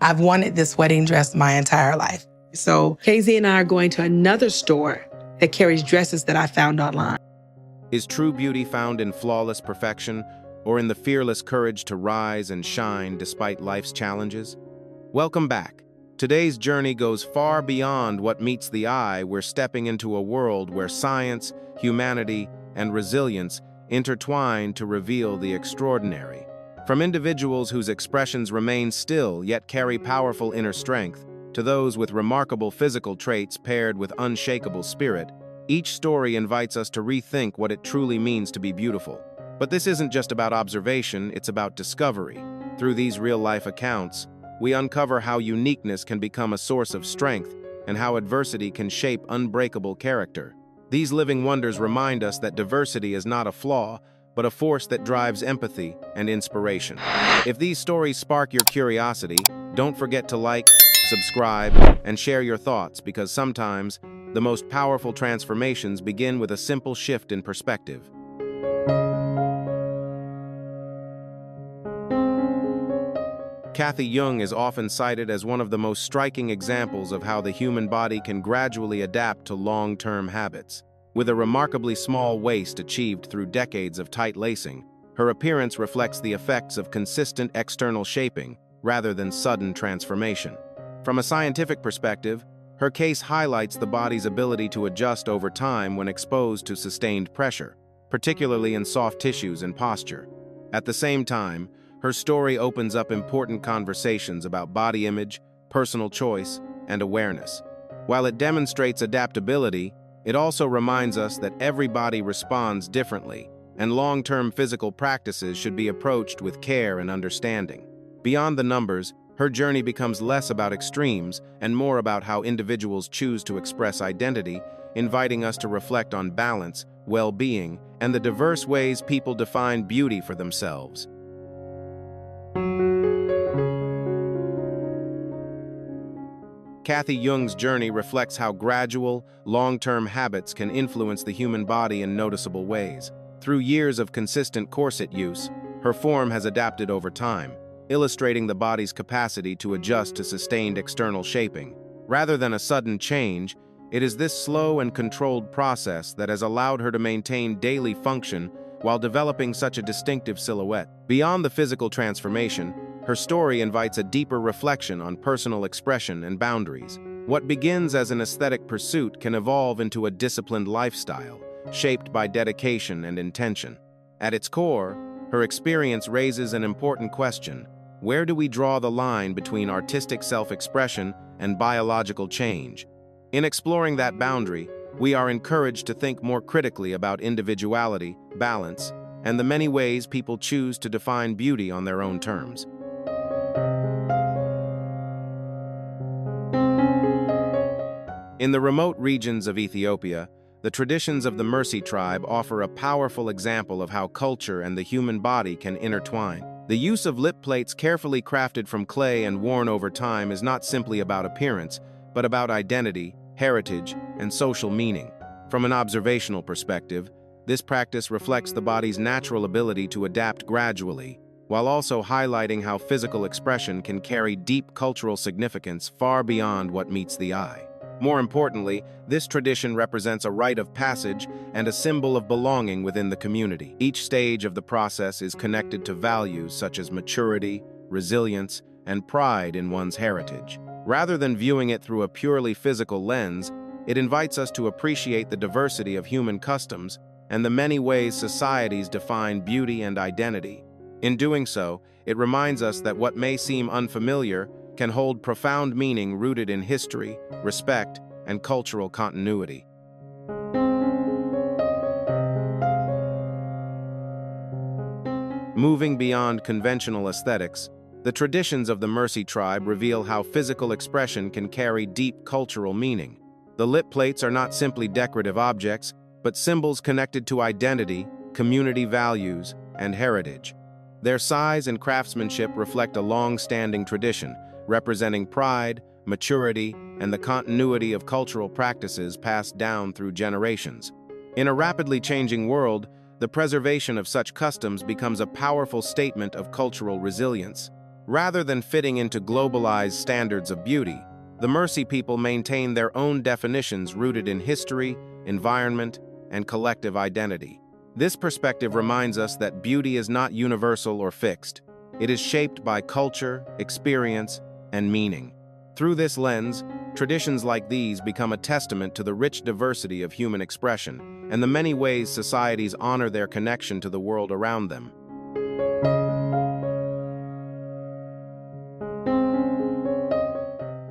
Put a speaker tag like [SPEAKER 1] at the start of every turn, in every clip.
[SPEAKER 1] I've wanted this wedding dress my entire life. So KZ and I are going to another store that carries dresses that I found online.
[SPEAKER 2] Is true beauty found in flawless perfection or in the fearless courage to rise and shine despite life's challenges? Welcome back. Today's journey goes far beyond what meets the eye. We're stepping into a world where science, humanity, and resilience intertwine to reveal the extraordinary. From individuals whose expressions remain still yet carry powerful inner strength, to those with remarkable physical traits paired with unshakable spirit, each story invites us to rethink what it truly means to be beautiful. But this isn't just about observation, it's about discovery. Through these real-life accounts, we uncover how uniqueness can become a source of strength and how adversity can shape unbreakable character. These living wonders remind us that diversity is not a flaw, but a force that drives empathy and inspiration. If these stories spark your curiosity, don't forget to like, subscribe, and share your thoughts, because sometimes the most powerful transformations begin with a simple shift in perspective. Kathy Young is often cited as one of the most striking examples of how the human body can gradually adapt to long-term habits. With a remarkably small waist achieved through decades of tight lacing, her appearance reflects the effects of consistent external shaping rather than sudden transformation. From a scientific perspective, her case highlights the body's ability to adjust over time when exposed to sustained pressure, particularly in soft tissues and posture. At the same time, her story opens up important conversations about body image, personal choice, and awareness. While it demonstrates adaptability, it also reminds us that every body responds differently, and long-term physical practices should be approached with care and understanding. Beyond the numbers, her journey becomes less about extremes and more about how individuals choose to express identity, inviting us to reflect on balance, well-being, and the diverse ways people define beauty for themselves. Kathy Young's journey reflects how gradual, long-term habits can influence the human body in noticeable ways. Through years of consistent corset use, her form has adapted over time, illustrating the body's capacity to adjust to sustained external shaping. Rather than a sudden change, it is this slow and controlled process that has allowed her to maintain daily function while developing such a distinctive silhouette. Beyond the physical transformation, her story invites a deeper reflection on personal expression and boundaries. What begins as an aesthetic pursuit can evolve into a disciplined lifestyle, shaped by dedication and intention. At its core, her experience raises an important question: where do we draw the line between artistic self-expression and biological change? In exploring that boundary, we are encouraged to think more critically about individuality, balance, and the many ways people choose to define beauty on their own terms. In the remote regions of Ethiopia, the traditions of the Mercy tribe offer a powerful example of how culture and the human body can intertwine. The use of lip plates carefully crafted from clay and worn over time is not simply about appearance, but about identity, heritage, and social meaning. From an observational perspective, this practice reflects the body's natural ability to adapt gradually, while also highlighting how physical expression can carry deep cultural significance far beyond what meets the eye. More importantly, this tradition represents a rite of passage and a symbol of belonging within the community. Each stage of the process is connected to values such as maturity, resilience, and pride in one's heritage. Rather than viewing it through a purely physical lens, it invites us to appreciate the diversity of human customs and the many ways societies define beauty and identity. In doing so, it reminds us that what may seem unfamiliar can hold profound meaning rooted in history, respect, and cultural continuity. Moving beyond conventional aesthetics, the traditions of the Mercy tribe reveal how physical expression can carry deep cultural meaning. The lip plates are not simply decorative objects, but symbols connected to identity, community values, and heritage. Their size and craftsmanship reflect a long-standing tradition, representing pride, maturity, and the continuity of cultural practices passed down through generations. In a rapidly changing world, the preservation of such customs becomes a powerful statement of cultural resilience. Rather than fitting into globalized standards of beauty, the Mersey people maintain their own definitions rooted in history, environment, and collective identity. This perspective reminds us that beauty is not universal or fixed. It is shaped by culture, experience, and meaning. Through this lens, traditions like these become a testament to the rich diversity of human expression and the many ways societies honor their connection to the world around them.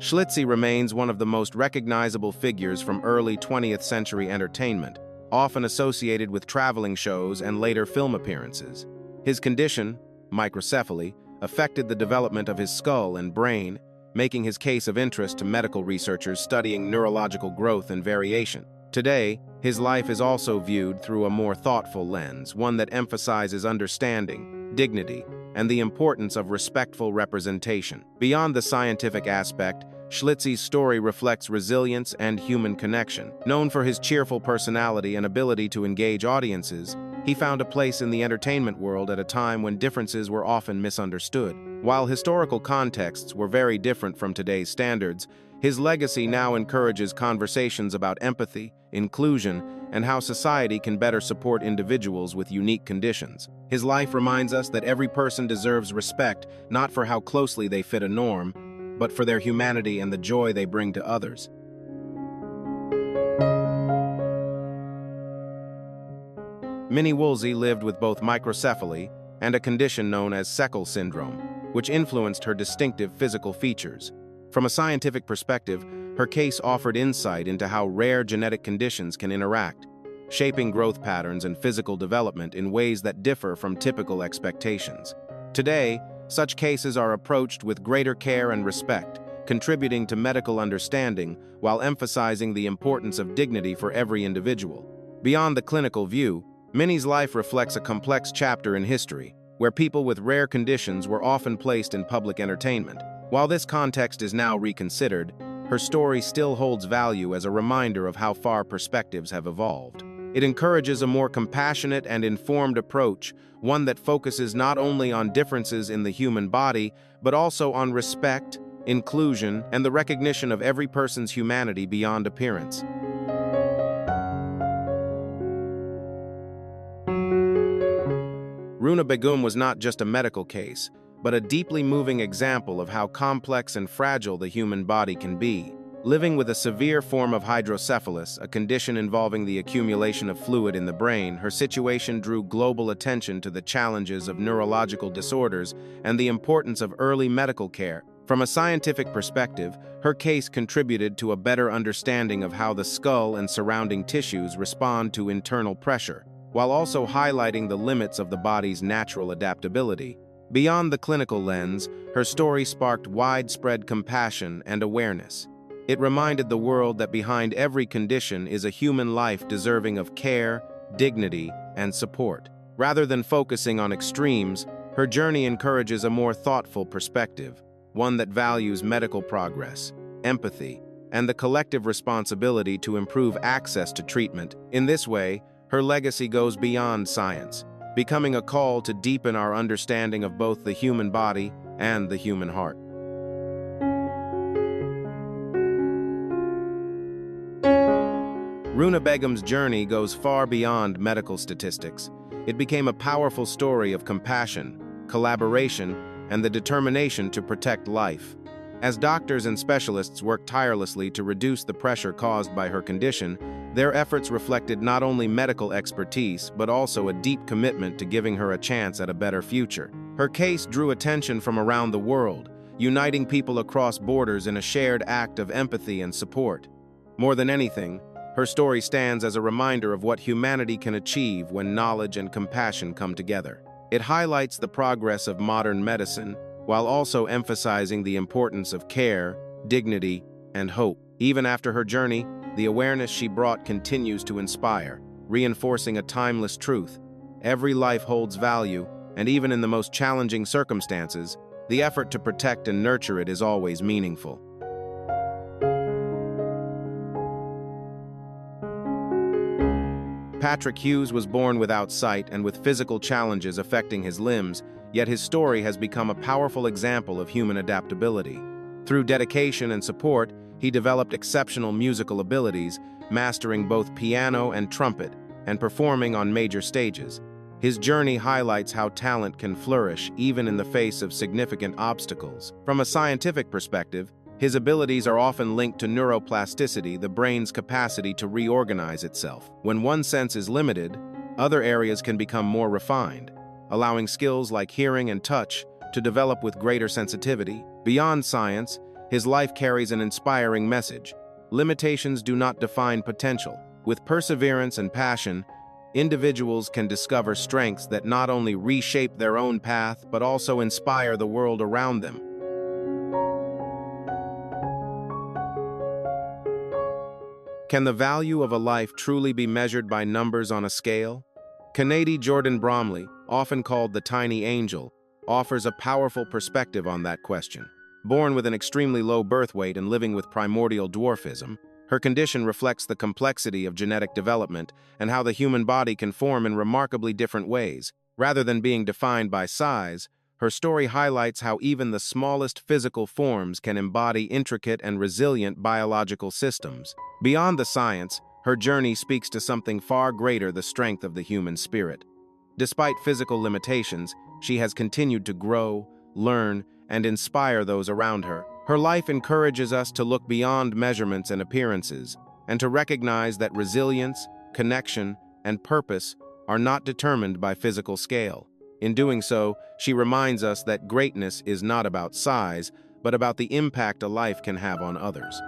[SPEAKER 2] Schlitzie remains one of the most recognizable figures from early 20th century entertainment, often associated with traveling shows and later film appearances. His condition, microcephaly, affected the development of his skull and brain, making his case of interest to medical researchers studying neurological growth and variation. Today, his life is also viewed through a more thoughtful lens, one that emphasizes understanding, dignity, and the importance of respectful representation. Beyond the scientific aspect, Schlitzie's story reflects resilience and human connection. Known for his cheerful personality and ability to engage audiences, he found a place in the entertainment world at a time when differences were often misunderstood. While historical contexts were very different from today's standards, his legacy now encourages conversations about empathy, inclusion, and how society can better support individuals with unique conditions. His life reminds us that every person deserves respect, not for how closely they fit a norm, but for their humanity and the joy they bring to others. Minnie Woolsey lived with both microcephaly and a condition known as Seckle syndrome, which influenced her distinctive physical features. From a scientific perspective, her case offered insight into how rare genetic conditions can interact, shaping growth patterns and physical development in ways that differ from typical expectations. Today, such cases are approached with greater care and respect, contributing to medical understanding while emphasizing the importance of dignity for every individual. Beyond the clinical view, Minnie's life reflects a complex chapter in history, where people with rare conditions were often placed in public entertainment. While this context is now reconsidered, her story still holds value as a reminder of how far perspectives have evolved. It encourages a more compassionate and informed approach, one that focuses not only on differences in the human body, but also on respect, inclusion, and the recognition of every person's humanity beyond appearance. Runa Begum was not just a medical case, but a deeply moving example of how complex and fragile the human body can be. Living with a severe form of hydrocephalus, a condition involving the accumulation of fluid in the brain, her situation drew global attention to the challenges of neurological disorders and the importance of early medical care. From a scientific perspective, her case contributed to a better understanding of how the skull and surrounding tissues respond to internal pressure, while also highlighting the limits of the body's natural adaptability. Beyond the clinical lens, her story sparked widespread compassion and awareness. It reminded the world that behind every condition is a human life deserving of care, dignity, and support. Rather than focusing on extremes, her journey encourages a more thoughtful perspective, one that values medical progress, empathy, and the collective responsibility to improve access to treatment. In this way, her legacy goes beyond science, becoming a call to deepen our understanding of both the human body and the human heart. Runa Begum's journey goes far beyond medical statistics. It became a powerful story of compassion, collaboration, and the determination to protect life. As doctors and specialists worked tirelessly to reduce the pressure caused by her condition, their efforts reflected not only medical expertise, but also a deep commitment to giving her a chance at a better future. Her case drew attention from around the world, uniting people across borders in a shared act of empathy and support. More than anything, her story stands as a reminder of what humanity can achieve when knowledge and compassion come together. It highlights the progress of modern medicine, while also emphasizing the importance of care, dignity, and hope. Even after her journey, the awareness she brought continues to inspire, reinforcing a timeless truth. Every life holds value, and even in the most challenging circumstances, the effort to protect and nurture it is always meaningful. Patrick Hughes was born without sight and with physical challenges affecting his limbs, yet his story has become a powerful example of human adaptability. Through dedication and support, he developed exceptional musical abilities, mastering both piano and trumpet, and performing on major stages. His journey highlights how talent can flourish even in the face of significant obstacles. From a scientific perspective, his abilities are often linked to neuroplasticity, the brain's capacity to reorganize itself. When one sense is limited, other areas can become more refined, allowing skills like hearing and touch to develop with greater sensitivity. Beyond science, his life carries an inspiring message. Limitations do not define potential. With perseverance and passion, individuals can discover strengths that not only reshape their own path but also inspire the world around them. Can the value of a life truly be measured by numbers on a scale? Kennedy Jordan Bromley, often called the Tiny Angel, offers a powerful perspective on that question. Born with an extremely low birth weight and living with primordial dwarfism, her condition reflects the complexity of genetic development and how the human body can form in remarkably different ways. Rather than being defined by size, her story highlights how even the smallest physical forms can embody intricate and resilient biological systems. Beyond the science, her journey speaks to something far greater: the strength of the human spirit. Despite physical limitations, she has continued to grow, learn, and inspire those around her. Her life encourages us to look beyond measurements and appearances, and to recognize that resilience, connection, and purpose are not determined by physical scale. In doing so, she reminds us that greatness is not about size, but about the impact a life can have on others.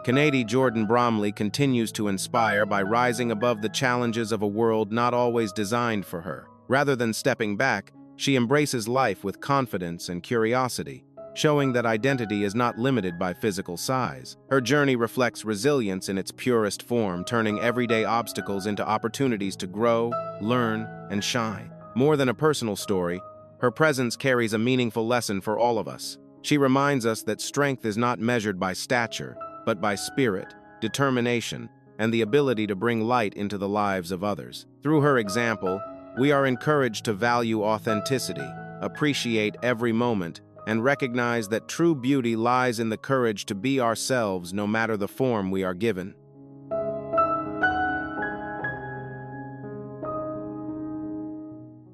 [SPEAKER 2] Kennedy Jordan Bromley continues to inspire by rising above the challenges of a world not always designed for her. Rather than stepping back, she embraces life with confidence and curiosity, showing that identity is not limited by physical size. Her journey reflects resilience in its purest form, turning everyday obstacles into opportunities to grow, learn, and shine. More than a personal story, her presence carries a meaningful lesson for all of us. She reminds us that strength is not measured by stature, but by spirit, determination, and the ability to bring light into the lives of others. Through her example, we are encouraged to value authenticity, appreciate every moment, and recognize that true beauty lies in the courage to be ourselves no matter the form we are given.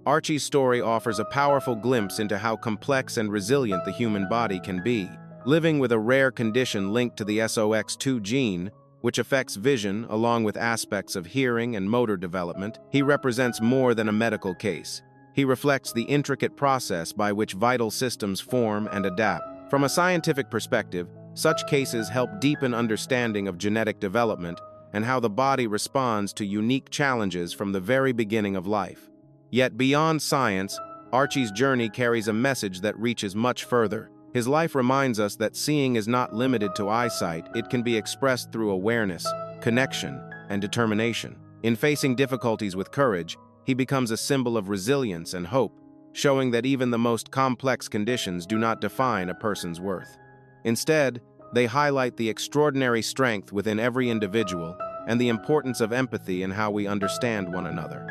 [SPEAKER 2] Archie's story offers a powerful glimpse into how complex and resilient the human body can be. Living with a rare condition linked to the SOX2 gene, which affects vision along with aspects of hearing and motor development, he represents more than a medical case. He reflects the intricate process by which vital systems form and adapt. From a scientific perspective, such cases help deepen understanding of genetic development and how the body responds to unique challenges from the very beginning of life. Yet beyond science, Archie's journey carries a message that reaches much further. His life reminds us that seeing is not limited to eyesight. It can be expressed through awareness, connection, and determination. In facing difficulties with courage, he becomes a symbol of resilience and hope, showing that even the most complex conditions do not define a person's worth. Instead, they highlight the extraordinary strength within every individual and the importance of empathy in how we understand one another.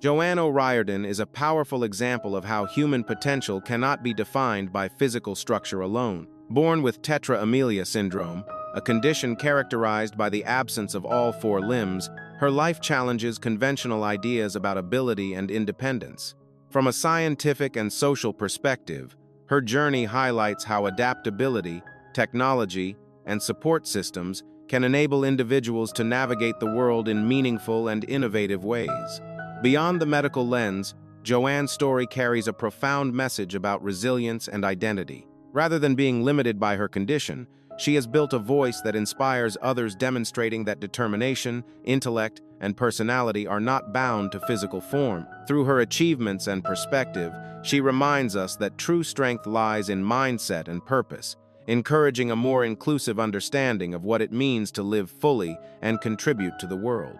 [SPEAKER 2] Joanne O'Riordan is a powerful example of how human potential cannot be defined by physical structure alone. Born with tetra amelia syndrome, a condition characterized by the absence of all four limbs, her life challenges conventional ideas about ability and independence. From a scientific and social perspective, her journey highlights how adaptability, technology, and support systems can enable individuals to navigate the world in meaningful and innovative ways. Beyond the medical lens, Joanne's story carries a profound message about resilience and identity. Rather than being limited by her condition, she has built a voice that inspires others, demonstrating that determination, intellect, and personality are not bound to physical form. Through her achievements and perspective, she reminds us that true strength lies in mindset and purpose, encouraging a more inclusive understanding of what it means to live fully and contribute to the world.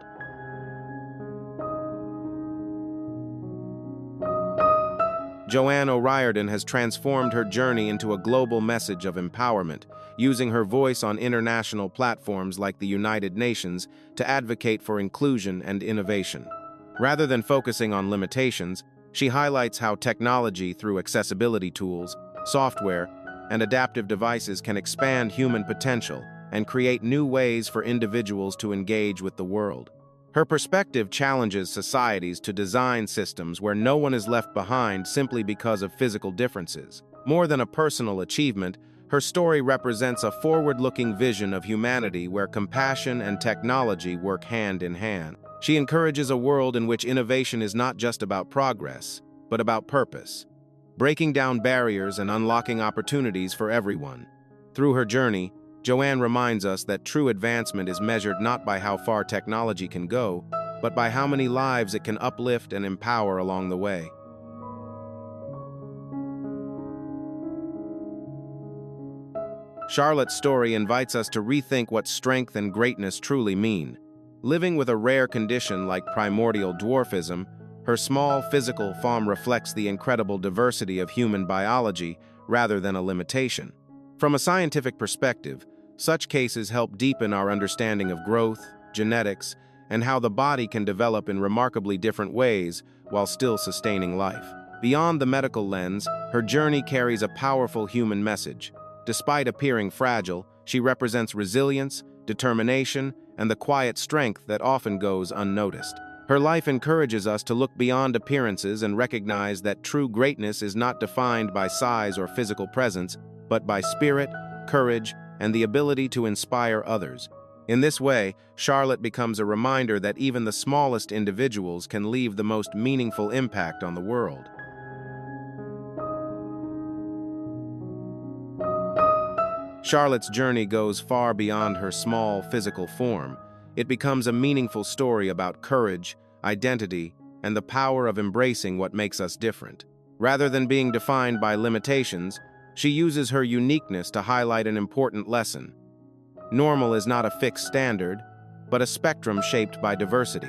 [SPEAKER 2] Joanne O'Riordan has transformed her journey into a global message of empowerment, using her voice on international platforms like the United Nations to advocate for inclusion and innovation. Rather than focusing on limitations, she highlights how technology through accessibility tools, software, and adaptive devices can expand human potential and create new ways for individuals to engage with the world. Her perspective challenges societies to design systems where no one is left behind simply because of physical differences. More than a personal achievement, her story represents a forward-looking vision of humanity where compassion and technology work hand in hand. She encourages a world in which innovation is not just about progress, but about purpose, breaking down barriers and unlocking opportunities for everyone. Through her journey, Joanne reminds us that true advancement is measured not by how far technology can go, but by how many lives it can uplift and empower along the way. Charlotte's story invites us to rethink what strength and greatness truly mean. Living with a rare condition like primordial dwarfism, her small physical form reflects the incredible diversity of human biology rather than a limitation. From a scientific perspective, such cases help deepen our understanding of growth, genetics, and how the body can develop in remarkably different ways while still sustaining life. Beyond the medical lens, her journey carries a powerful human message. Despite appearing fragile, she represents resilience, determination, and the quiet strength that often goes unnoticed. Her life encourages us to look beyond appearances and recognize that true greatness is not defined by size or physical presence, but by spirit, courage, and the ability to inspire others. In this way, Charlotte becomes a reminder that even the smallest individuals can leave the most meaningful impact on the world. Charlotte's journey goes far beyond her small physical form. It becomes a meaningful story about courage, identity, and the power of embracing what makes us different. Rather than being defined by limitations, she uses her uniqueness to highlight an important lesson. Normal is not a fixed standard, but a spectrum shaped by diversity.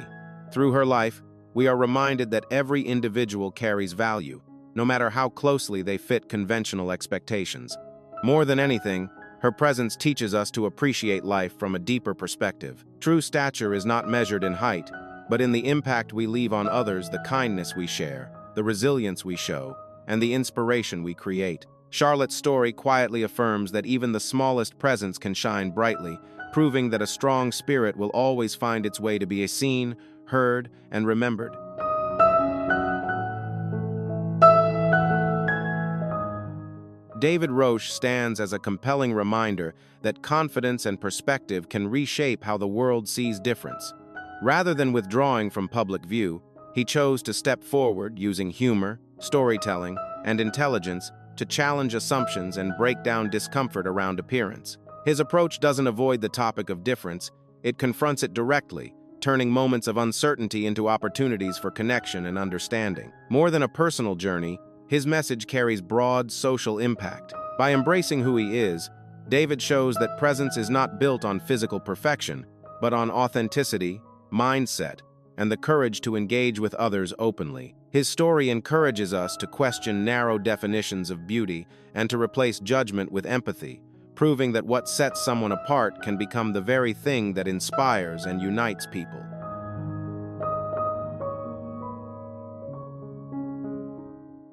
[SPEAKER 2] Through her life, we are reminded that every individual carries value, no matter how closely they fit conventional expectations. More than anything, her presence teaches us to appreciate life from a deeper perspective. True stature is not measured in height, but in the impact we leave on others, the kindness we share, the resilience we show, and the inspiration we create. Charlotte's story quietly affirms that even the smallest presence can shine brightly, proving that a strong spirit will always find its way to be seen, heard, and remembered. David Roche stands as a compelling reminder that confidence and perspective can reshape how the world sees difference. Rather than withdrawing from public view, he chose to step forward using humor, storytelling, and intelligence to challenge assumptions and break down discomfort around appearance. His approach doesn't avoid the topic of difference, it confronts it directly, turning moments of uncertainty into opportunities for connection and understanding. More than a personal journey, his message carries broad social impact. By embracing who he is, David shows that presence is not built on physical perfection, but on authenticity, mindset, and the courage to engage with others openly. His story encourages us to question narrow definitions of beauty and to replace judgment with empathy, proving that what sets someone apart can become the very thing that inspires and unites people.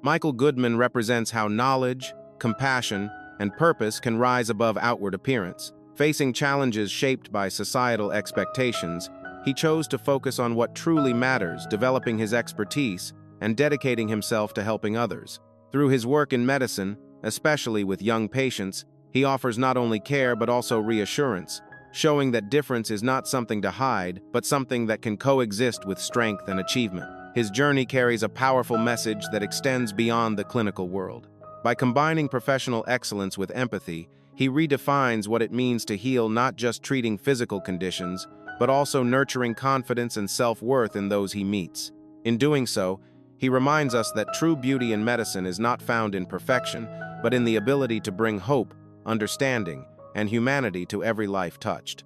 [SPEAKER 2] Michael Goodman represents how knowledge, compassion, and purpose can rise above outward appearance. Facing challenges shaped by societal expectations, he chose to focus on what truly matters, developing his expertise and dedicating himself to helping others. Through his work in medicine, especially with young patients, he offers not only care but also reassurance, showing that difference is not something to hide, but something that can coexist with strength and achievement. His journey carries a powerful message that extends beyond the clinical world. By combining professional excellence with empathy, he redefines what it means to heal, not just treating physical conditions, but also nurturing confidence and self-worth in those he meets. In doing so, he reminds us that true beauty in medicine is not found in perfection, but in the ability to bring hope, understanding, and humanity to every life touched.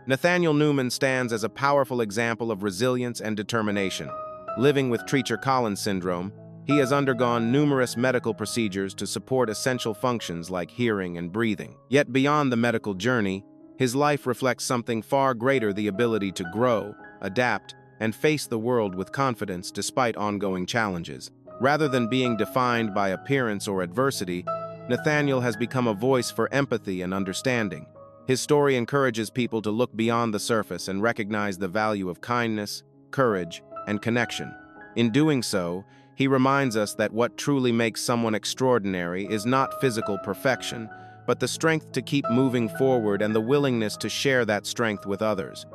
[SPEAKER 2] Nathaniel Newman stands as a powerful example of resilience and determination. Living with Treacher Collins syndrome, He has undergone numerous medical procedures to support essential functions like hearing and breathing. Yet beyond the medical journey, his life reflects something far greater: the ability to grow, adapt, and face the world with confidence despite ongoing challenges. Rather than being defined by appearance or adversity, Nathaniel has become a voice for empathy and understanding. His story encourages people to look beyond the surface and recognize the value of kindness, courage, and connection. In doing so, he reminds us that what truly makes someone extraordinary is not physical perfection, but the strength to keep moving forward and the willingness to share that strength with others.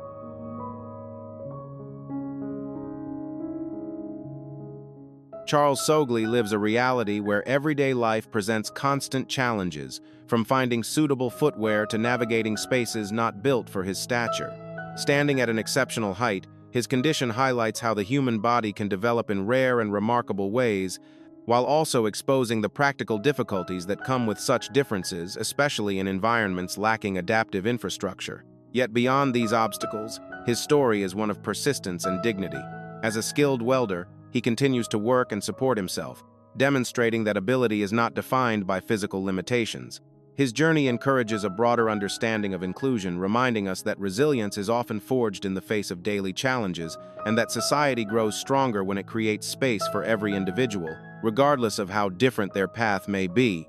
[SPEAKER 2] Charles Sogley lives a reality where everyday life presents constant challenges, from finding suitable footwear to navigating spaces not built for his stature. Standing at an exceptional height, his condition highlights how the human body can develop in rare and remarkable ways, while also exposing the practical difficulties that come with such differences, especially in environments lacking adaptive infrastructure. Yet beyond these obstacles, his story is one of persistence and dignity. As a skilled welder, he continues to work and support himself, demonstrating that ability is not defined by physical limitations. His journey encourages a broader understanding of inclusion, reminding us that resilience is often forged in the face of daily challenges, and that society grows stronger when it creates space for every individual, regardless of how different their path may be.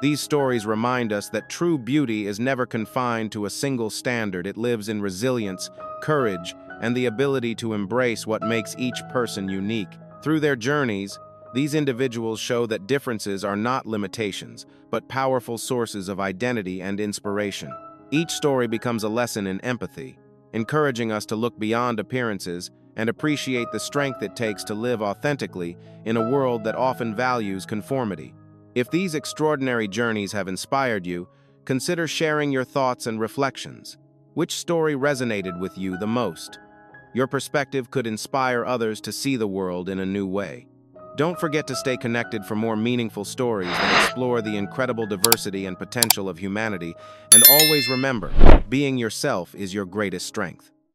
[SPEAKER 2] These stories remind us that true beauty is never confined to a single standard. It lives in resilience, courage, and the ability to embrace what makes each person unique. Through their journeys, these individuals show that differences are not limitations, but powerful sources of identity and inspiration. Each story becomes a lesson in empathy, encouraging us to look beyond appearances and appreciate the strength it takes to live authentically in a world that often values conformity. If these extraordinary journeys have inspired you, consider sharing your thoughts and reflections. Which story resonated with you the most? Your perspective could inspire others to see the world in a new way. Don't forget to stay connected for more meaningful stories that explore the incredible diversity and potential of humanity, and always remember, being yourself is your greatest strength.